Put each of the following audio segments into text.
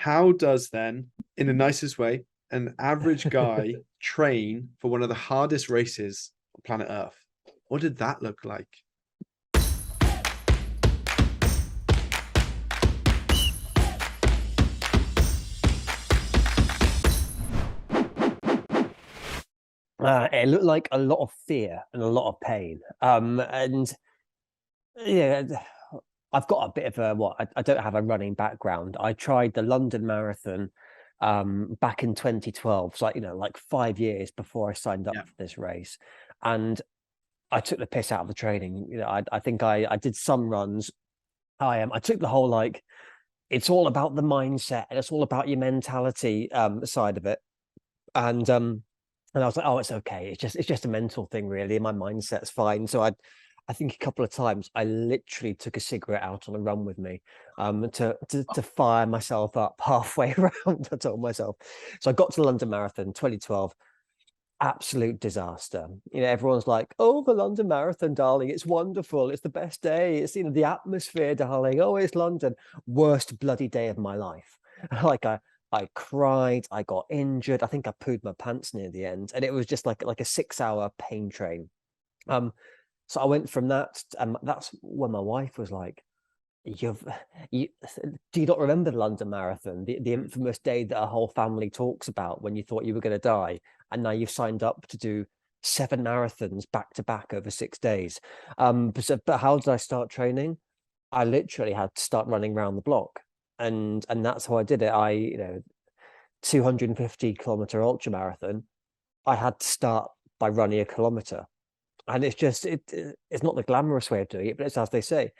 How does then, in the nicest way, an average guy train for one of the hardest races on planet Earth? What did that look like? It looked like a lot of fear and a lot of pain. And yeah, I've got a bit of I don't have a running background. I tried the London Marathon back in 2012, so like 5 years before I signed up Yeah. for this race. And I took the piss out of the training. I think I did some runs. I took the whole it's all about the mindset and it's all about your mentality side of it. And I was like, oh, it's okay. It's just a mental thing, really. My mindset's fine. So I think a couple of times I literally took a cigarette out on a run with me, to fire myself up halfway around. I told myself. So I got to the London Marathon 2012. Absolute disaster. Everyone's like, oh, the London Marathon, darling, it's wonderful. It's the best day. It's the atmosphere, darling. Oh, it's London. Worst bloody day of my life. Like I cried, I got injured. I think I pooed my pants near the end, and it was just like a 6 hour pain train. So I went from that, and that's when my wife was like, "You've, you, do you not remember the London Marathon, the infamous day that our whole family talks about when you thought you were going to die, and now you've signed up to do 7 marathons back to back over 6 days?" But how did I start training? I literally had to start running around the block, and that's how I did it. 250-kilometer ultra marathon. I had to start by running a kilometer, and it's not the glamorous way of doing it, but it's as they say,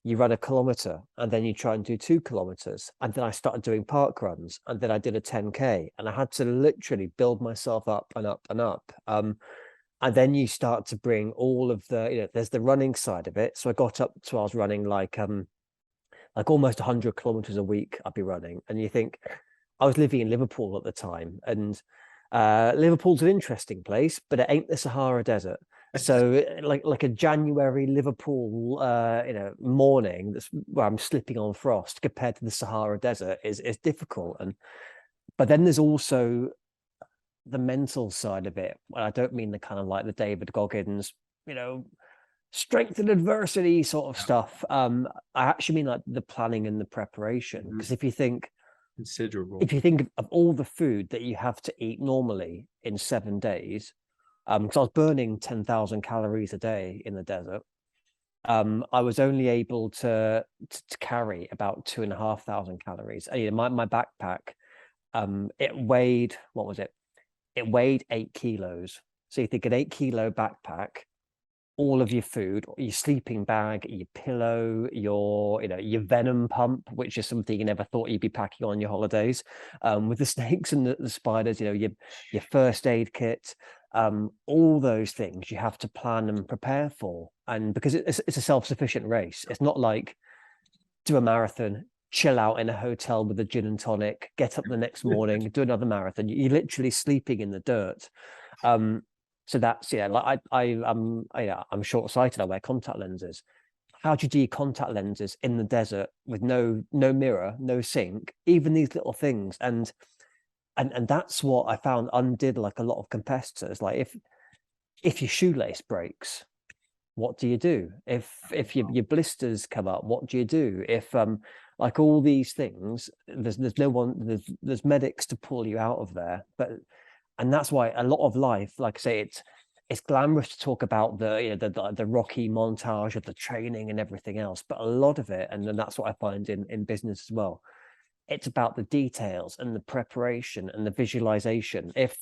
you run a kilometer and then you try and do 2 kilometers, and then I started doing park runs, and then I did a 10K, and I had to literally build myself up and up and up. And then you start to bring all of there's the running side of it. So I got up to, I was running like almost 100 kilometers a week I'd be running. And you think, I was living in Liverpool at the time, and Liverpool's an interesting place, but it ain't the Sahara Desert. So like a January Liverpool morning that's where I'm slipping on frost compared to the Sahara Desert is difficult. But then there's also the mental side of it. And I don't mean the kind of like the David Goggins, strength and adversity sort of stuff. I actually mean like the planning and the preparation. Because Considerable. if you think of all the food that you have to eat normally in 7 days, because I was burning 10,000 calories a day in the desert, I was only able to carry about 2,500 calories. And, my backpack, it weighed, what was it? It weighed 8 kilos. So you think an 8 kilo backpack, all of your food, your sleeping bag, your pillow, your venom pump, which is something you never thought you'd be packing on your holidays, with the snakes and the spiders, your first aid kit, all those things you have to plan and prepare for. And because it's a self-sufficient race, it's not like do a marathon, chill out in a hotel with a gin and tonic, get up the next morning, do another marathon. You're literally sleeping in the dirt. So that's like I'm short-sighted. I wear contact lenses. How do you do your contact lenses in the desert with no mirror, no sink, even these little things? And that's what I found undid like a lot of competitors. Like if your shoelace breaks, what do you do? If your blisters come up, what do you do? If like all these things, there's no one, there's medics to pull you out of there. And that's why a lot of life, like I say, it's glamorous to talk about the Rocky montage of the training and everything else, but a lot of it, and then that's what I find in business as well, it's about the details and the preparation and the visualization. If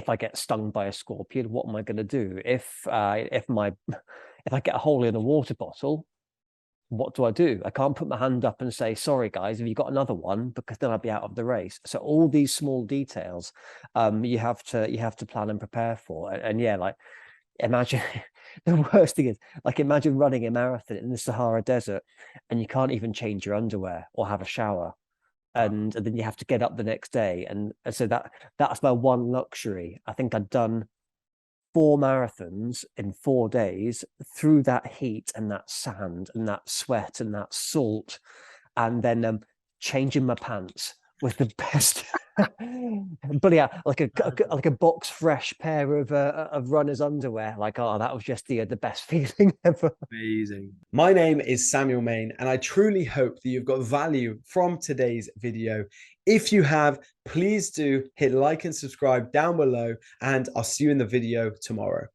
I get stung by a scorpion, what am I going to do? If I get a hole in a water bottle, what do I do? I can't put my hand up and say, sorry guys, have you got another one? Because then I'd be out of the race. So all these small details, you have to plan and prepare for. And yeah, like imagine the worst thing is, like, imagine running a marathon in the Sahara Desert and you can't even change your underwear or have a shower. And then you have to get up the next day. And so that's my one luxury. I think I'd done 4 marathons in 4 days through that heat and that sand and that sweat and that salt, and then changing my pants was the best. But yeah, like a box fresh pair of runners underwear. Like, oh, that was just the best feeling ever. Amazing. My name is Samuel Main, and I truly hope that you've got value from today's video. If you have, please do hit like and subscribe down below, and I'll see you in the video tomorrow.